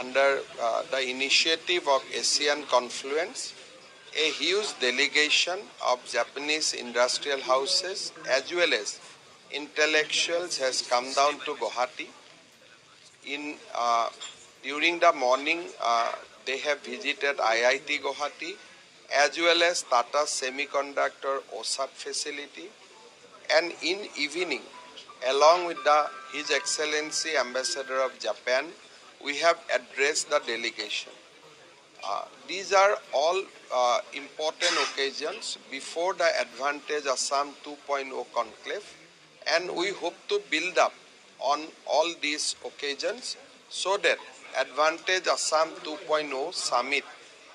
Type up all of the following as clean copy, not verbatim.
under the initiative of ASEAN Confluence, a huge delegation of Japanese industrial houses as well as intellectuals has come down to Guwahati. During the morning, they have visited IIT Guwahati as well as Tata Semiconductor OSAT facility, and in evening, along with His Excellency Ambassador of Japan, we have addressed the delegation. These are all important occasions before the Advantage Assam 2.0 conclave, and we hope to build up on all these occasions so that Advantage Assam 2.0 summit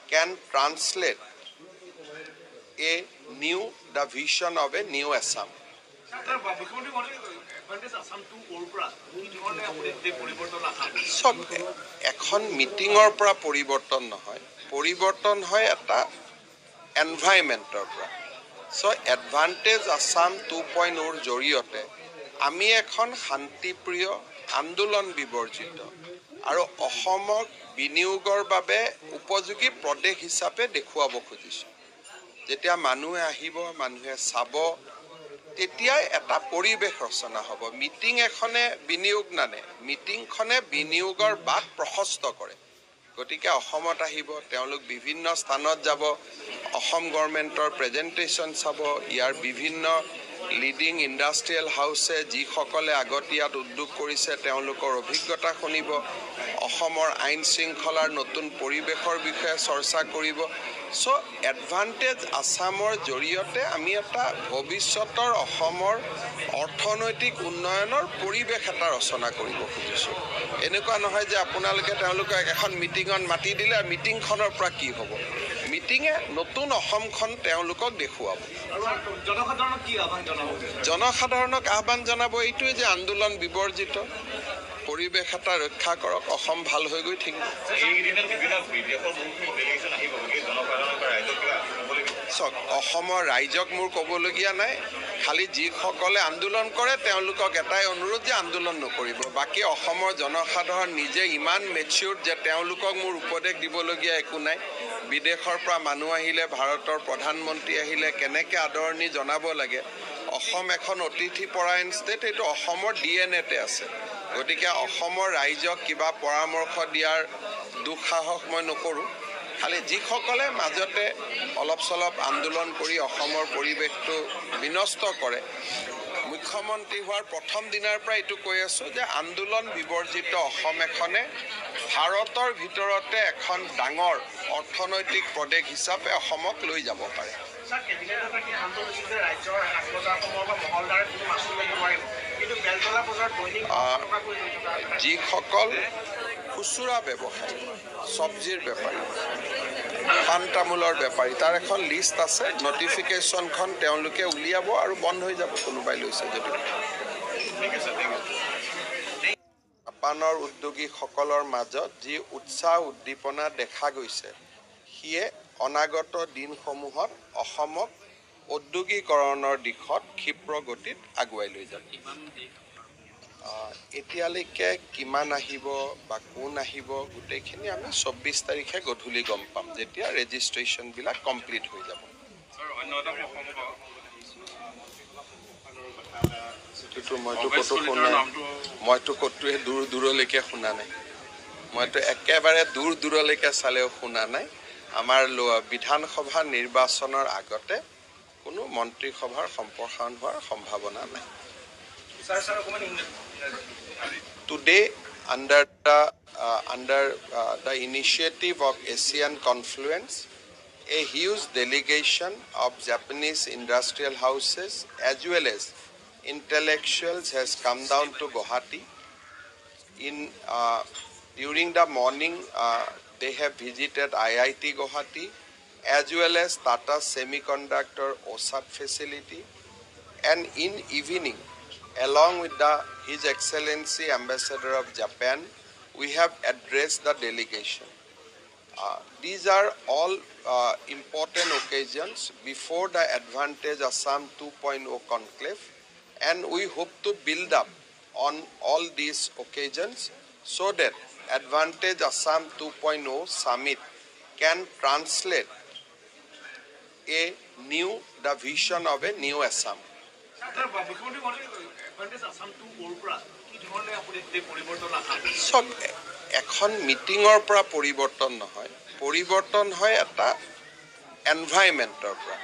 can translate the vision of a new Assam. সব এখন মিটিঙৰ পৰা পৰিৱৰ্তন নহয়, পৰিৱৰ্তন হয় এটা এনভাইৰনমেণ্টৰ পৰা। চ' এডভান্টেজ আছাম 2.0ৰ জৰিয়তে আমি এখন শান্তিপ্ৰিয় আন্দোলন বিবৰ্জিত আৰু অসমক বিনিয়োগৰ বাবে উপযোগী প্ৰদেশ হিচাপে দেখুৱাব খুজিছোঁ। যেতিয়া মানুহে আহিব, মানুহে চাব, তেতিয়াই এটা পৰিৱেশ ৰচনা হ'ব। মিটিং এখনে বিনিয়োগ নানে, মিটিংখনে বিনিয়োগৰ বাট প্ৰশস্ত কৰে। গতিকে অসমত আহিব, তেওঁলোক বিভিন্ন স্থানত যাব, অসম গভৰ্ণমেণ্টৰ প্ৰেজেণ্টেশ্যন চাব, ইয়াৰ বিভিন্ন লিডিং ইণ্ডাষ্ট্ৰিয়েল হাউছে যিসকলে আগতীয়াত উদ্যোগ কৰিছে তেওঁলোকৰ অভিজ্ঞতা শুনিব, অসমৰ আইন শৃংখলাৰ নতুন পৰিৱেশৰ বিষয়ে চৰ্চা কৰিব। চ' এডভান্টেজ আছামৰ জৰিয়তে আমি এটা ভৱিষ্যতৰ অসমৰ অৰ্থনৈতিক উন্নয়নৰ পৰিৱেশ এটা ৰচনা কৰিব খুজিছোঁ। এনেকুৱা নহয় যে আপোনালোকে তেওঁলোকক এখন মিটিঙত মাতি দিলে, মিটিংখনৰ পৰা কি হ'ব। মিটিঙে নতুন অসমখন তেওঁলোকক দেখুৱাব। জনসাধাৰণক আহ্বান জনাব এইটোৱে যে আন্দোলন বিবৰ্জিত, পৰিৱেশ এটা ৰক্ষা কৰক, অসম ভাল হৈ গৈ থাকিব। চাওক, অসমৰ ৰাইজক মোৰ ক'বলগীয়া নাই, খালি যিসকলে আন্দোলন কৰে তেওঁলোকক এটাই অনুৰোধ যে আন্দোলন নকৰিব। বাকী অসমৰ জনসাধাৰণ নিজে ইমান মেচিউৰ্ড যে তেওঁলোকক মোৰ উপদেশ দিবলগীয়া একো নাই। বিদেশৰ পৰা মানুহ আহিলে, ভাৰতৰ প্ৰধানমন্ত্ৰী আহিলে কেনেকৈ আদৰণি জনাব লাগে, অসম এখন অতিথিপৰায়ণ ষ্টেট, এইটো অসমৰ DNA-তে আছে। গতিকে অসমৰ ৰাইজক কিবা পৰামৰ্শ দিয়াৰ দুঃসাহস মই নকৰোঁ। খালি যিসকলে মাজতে অলপ চলপ আন্দোলন কৰি অসমৰ পৰিৱেশটো বিনষ্ট কৰে, মুখ্যমন্ত্ৰী হোৱাৰ প্ৰথম দিনাৰ পৰা এইটো কৈ আছোঁ যে আন্দোলন বিবৰ্জিত অসম এখনে ভাৰতৰ ভিতৰতে এখন ডাঙৰ অৰ্থনৈতিক প্ৰদেশ হিচাপে অসমক লৈ যাব পাৰে। যিসকল খুচুৰা ব্যৱসায়ী, চব্জিৰ বেপাৰী, পাণ তামোলৰ বেপাৰী, তাৰ এখন লিষ্ট আছে, নটিফিকেশ্যনখন তেওঁলোকে উলিয়াব আৰু বন্ধ হৈ যাব কোনোবাই লৈছে যদি। জাপানৰ উদ্যোগীসকলৰ মাজত যি উৎসাহ উদ্দীপনা দেখা গৈছে, সিয়ে অনাগত দিনসমূহত অসমক ঔদ্যোগিকৰণৰ দিশত ক্ষীপ্ৰ গতিত আগুৱাই লৈ যাব। এতিয়ালৈকে কিমান আহিব বা কোন আহিব গোটেইখিনি আমি 24 তাৰিখে গধূলি গম পাম, যেতিয়া ৰেজিষ্ট্ৰেশ্যনবিলাক কমপ্লিট হৈ যাব। মইতো ক'তোৱে দূৰলৈকে শুনা নাই, মইতো একেবাৰে দূৰলৈকে চালেও শুনা নাই। আমাৰ বিধানসভা নিৰ্বাচনৰ আগতে কোনো মন্ত্ৰীসভাৰ সম্প্ৰসাৰণ হোৱাৰ সম্ভাৱনা নাই। Today, under the initiative of ASEAN Confluence, a huge delegation of Japanese industrial houses as well as intellectuals has come down to Guwahati. During the morning, they have visited IIT Guwahati as well as Tata Semiconductor OSAT facility, and in evening, along with His Excellency Ambassador of Japan, we have addressed the delegation. These are all important occasions before the Advantage Assam 2.0 conclave, and we hope to build up on all these occasions so that Advantage Assam 2.0 Summit can translate the vision of a new Assam. চব এখন মিটিঙৰ পৰা পৰিৱৰ্তন নহয়, পৰিৱৰ্তন হয় এটা এনভাইৰনমেণ্টৰ পৰা।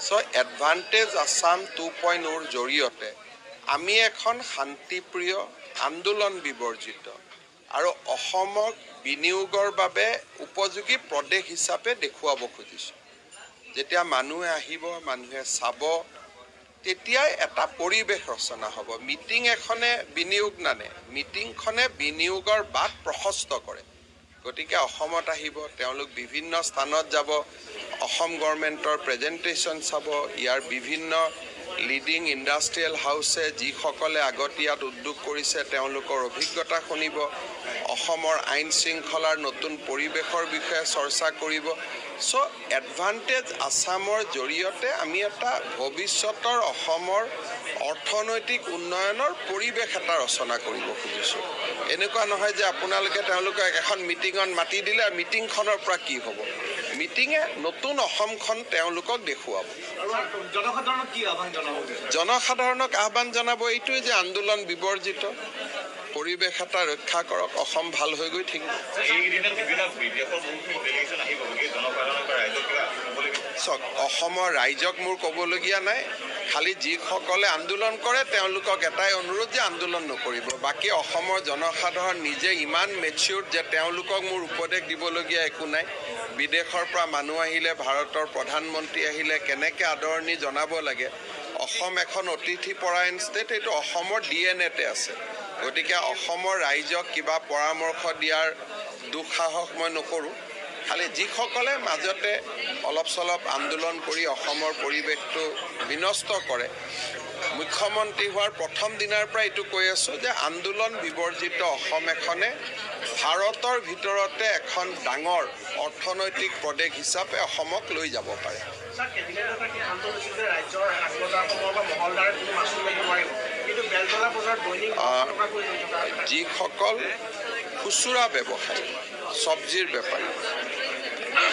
চ' এডভান্টেজ আছাম 2.0ৰ জৰিয়তে আমি এখন শান্তিপ্ৰিয় আন্দোলন বিবৰ্জিত আৰু অসমক বিনিয়োগৰ বাবে উপযোগী প্ৰদেশ হিচাপে দেখুৱাব খুজিছোঁ। যেতিয়া মানুহে আহিব, মানুহে চাব, তেতিয়াই এটা পৰিৱেশ ৰচনা হ'ব। মিটিং এখনে বিনিয়োগ নানে, মিটিংখনে বিনিয়োগৰ বাট প্ৰশস্ত কৰে। গতিকে অসমত আহিব, তেওঁলোক বিভিন্ন স্থানত যাব, অসম গভৰ্ণমেণ্টৰ প্ৰেজেণ্টেশ্যন চাব, ইয়াৰ বিভিন্ন লিডিং ইণ্ডাষ্ট্ৰিয়েল হাউচে যিসকলে আগতীয়াত উদ্যোগ কৰিছে তেওঁলোকৰ অভিজ্ঞতা শুনিব, অসমৰ আইন শৃংখলাৰ নতুন পৰিৱেশৰ বিষয়ে চৰ্চা কৰিব। চ' এডভান্টেজ আছামৰ জৰিয়তে আমি এটা ভৱিষ্যতৰ অসমৰ অৰ্থনৈতিক উন্নয়নৰ পৰিৱেশ এটা ৰচনা কৰিব খুজিছোঁ। এনেকুৱা নহয় যে আপোনালোকে তেওঁলোকক এখন মিটিঙত মাতি দিলে আৰু মিটিংখনৰ পৰা কি হ'ব। মিটিঙে নতুন অসমখন তেওঁলোকক দেখুৱাব। জনসাধাৰণক আহ্বান জনাব এইটোৱে যে আন্দোলন বিবৰ্জিত, পৰিৱেশ এটা ৰক্ষা কৰক, অসম ভাল হৈ গৈ থাকিব। চাওক, অসমৰ ৰাইজক মোৰ ক'বলগীয়া নাই, খালি যিসকলে আন্দোলন কৰে তেওঁলোকক এটাই অনুৰোধ যে আন্দোলন নকৰিব। বাকী অসমৰ জনসাধাৰণ নিজে ইমান মেচিউৰ্ড যে তেওঁলোকক মোৰ উপদেশ দিবলগীয়া একো নাই। বিদেশৰ পৰা মানুহ আহিলে, ভাৰতৰ প্ৰধানমন্ত্ৰী আহিলে কেনেকৈ আদৰণি জনাব লাগে, অসম এখন অতিথিপৰায়ণ ষ্টেট, এইটো অসমৰ DNA-তে আছে। গতিকে অসমৰ ৰাইজক কিবা পৰামৰ্শ দিয়াৰ দুঃসাহস মই নকৰোঁ। খালি যিসকলে মাজতে অলপ চলপ আন্দোলন কৰি অসমৰ পৰিৱেশটো বিনষ্ট কৰে, মুখ্যমন্ত্ৰী হোৱাৰ প্ৰথম দিনাৰ পৰা এইটো কৈ আছোঁ যে আন্দোলন বিবৰ্জিত অসম এখনে ভাৰতৰ ভিতৰতে এখন ডাঙৰ অৰ্থনৈতিক প্ৰদেশ হিচাপে অসমক লৈ যাব পাৰে। যিসকল খুচুৰা ব্যৱসায়ী, চব্জিৰ বেপাৰী,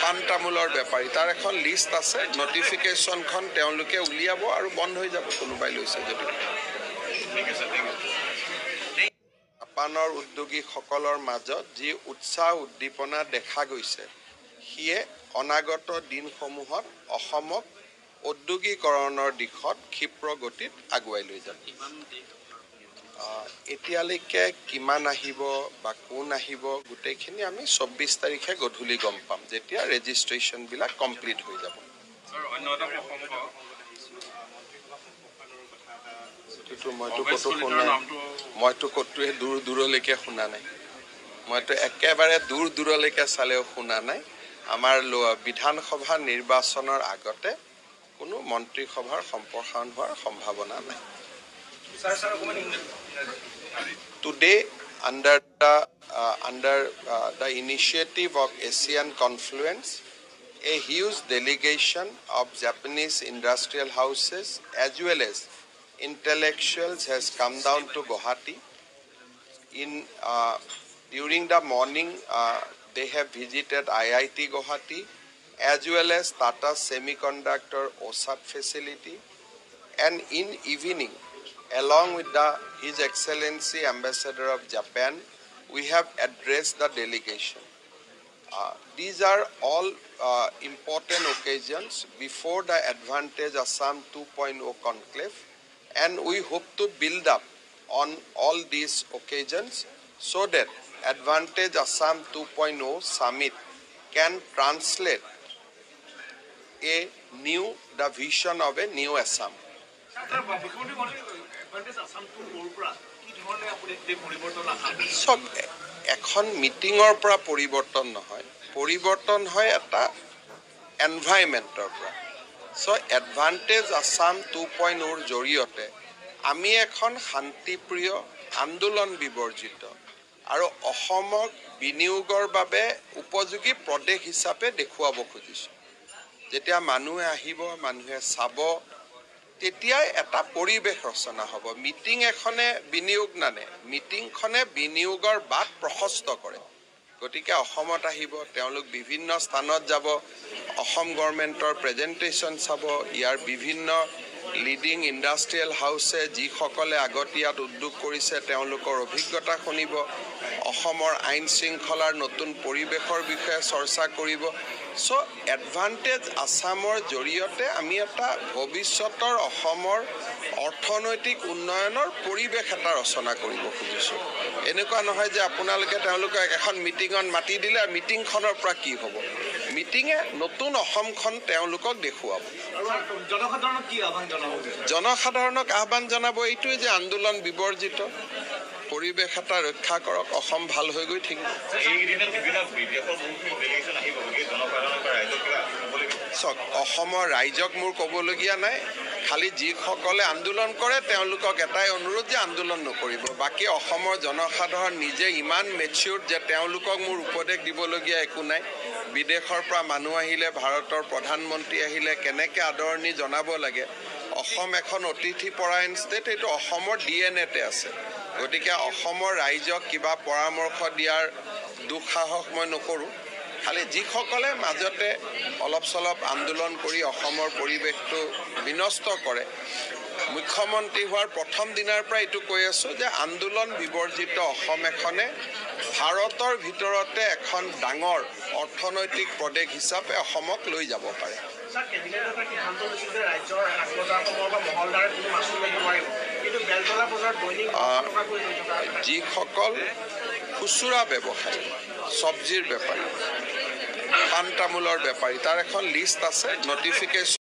পাণ তামোলৰ বেপাৰী, তাৰ এখন লিষ্ট আছে, নটিফিকেশ্যনখন তেওঁলোকে উলিয়াব আৰু বন্ধ হৈ যাব কোনোবাই লৈছে যদি। জাপানৰ উদ্যোগীসকলৰ মাজত যি উৎসাহ উদ্দীপনা দেখা গৈছে, সিয়ে অনাগত দিনসমূহত অসমক ঔদ্যোগিকৰণৰ দিশত ক্ষীপ্ৰ গতিত আগুৱাই লৈ যাব। এতিয়ালৈকে কিমান আহিব বা কোন আহিব গোটেইখিনি আমি 24 তাৰিখে গধূলি গম পাম, যেতিয়া ৰেজিষ্ট্ৰেশ্যনবিলাক কমপ্লিট হৈ যাব। মইতো ক'তোৱে দূৰ দূৰলৈকে শুনা নাই, মইতো একেবাৰে দূৰ দূৰলৈকে চালেও শুনা নাই। আমাৰ বিধানসভা নিৰ্বাচনৰ আগতে কোনো মন্ত্ৰীসভাৰ সম্প্ৰসাৰণ হোৱাৰ সম্ভাৱনা নাই। Today, under the initiative of ASEAN Confluence, a huge delegation of Japanese industrial houses as well as intellectuals has come down to Guwahati. During the morning, they have visited IIT Guwahati as well as Tata Semiconductor OSAT facility, and in evening, along with His Excellency Ambassador of Japan, we have addressed the delegation. These are all important occasions before the Advantage Assam 2.0 conclave, and we hope to build up on all these occasions so that Advantage Assam 2.0 Summit can translate the vision of a new Assam. চব এখন মিটিঙৰ পৰা পৰিৱৰ্তন নহয়, পৰিৱৰ্তন হয় এটা এনভাইৰনমেণ্টৰ পৰা। চ' এডভান্টেজ আছাম 2.0ৰ জৰিয়তে আমি এখন শান্তিপ্ৰিয় আন্দোলন বিবৰ্জিত আৰু অসমক বিনিয়োগৰ বাবে উপযোগী প্ৰদেশ হিচাপে দেখুৱাব খুজিছোঁ। যেতিয়া মানুহে আহিব, মানুহে চাব, তেতিয়াই এটা পৰিৱেশ ৰচনা হ'ব। মিটিং এখনে বিনিয়োগ নানে, মিটিংখনে বিনিয়োগৰ বাট প্ৰশস্ত কৰে। গতিকে অসমত আহিব, তেওঁলোক বিভিন্ন স্থানত যাব, অসম গভৰ্ণমেণ্টৰ প্ৰেজেণ্টেশ্যন চাব, ইয়াৰ বিভিন্ন লিডিং ইণ্ডাষ্ট্ৰিয়েল হাউচে যিসকলে আগত ইয়াত উদ্যোগ কৰিছে তেওঁলোকৰ অভিজ্ঞতা শুনিব, অসমৰ আইন শৃংখলাৰ নতুন পৰিৱেশৰ বিষয়ে চৰ্চা কৰিব। চ' এডভান্টেজ আছামৰ জৰিয়তে আমি এটা ভৱিষ্যতৰ অসমৰ অৰ্থনৈতিক উন্নয়নৰ পৰিৱেশ এটা ৰচনা কৰিব খুজিছোঁ। এনেকুৱা নহয় যে আপোনালোকে তেওঁলোকক এখন মিটিঙত মাতি দিলে আৰু মিটিংখনৰ পৰা কি হ'ব। মিটিঙে নতুন অসমখন তেওঁলোকক দেখুৱাব। জনসাধাৰণক আহ্বান জনাব এইটোৱে যে আন্দোলন বিবৰ্জিত, পৰিৱেশ এটা ৰক্ষা কৰক, অসম ভাল হৈ গৈ থাকিব। চাওক, অসমৰ ৰাইজক মোৰ ক'বলগীয়া নাই, খালি যিসকলে আন্দোলন কৰে তেওঁলোকক এটাই অনুৰোধ যে আন্দোলন নকৰিব। বাকী অসমৰ জনসাধাৰণ নিজে ইমান মেচিউৰ্ড যে তেওঁলোকক মোৰ উপদেশ দিবলগীয়া একো নাই। বিদেশৰ পৰা মানুহ আহিলে, ভাৰতৰ প্ৰধানমন্ত্ৰী আহিলে কেনেকৈ আদৰণি জনাব লাগে, অসম এখন অতিথিপৰায়ণ ষ্টেট, এইটো অসমৰ DNA-তে আছে। গতিকে অসমৰ ৰাইজক কিবা পৰামৰ্শ দিয়াৰ দুঃসাহস মই নকৰোঁ। খালি যিসকলে মাজতে অলপ চলপ আন্দোলন কৰি অসমৰ পৰিৱেশটো বিনষ্ট কৰে, মুখ্যমন্ত্ৰী হোৱাৰ প্ৰথম দিনাৰ পৰা এইটো কৈ আছোঁ যে আন্দোলন বিবৰ্জিত অসম এখনে ভাৰতৰ ভিতৰতে এখন ডাঙৰ অৰ্থনৈতিক প্ৰদেশ হিচাপে অসমক লৈ যাব পাৰে। যিসকল খুচুৰা ব্যৱসায়ী, চব্জিৰ বেপাৰী, পাণ তামোলৰ বেপাৰী, তাৰ এখন লিষ্ট আছে, নটিফিকেশ্যন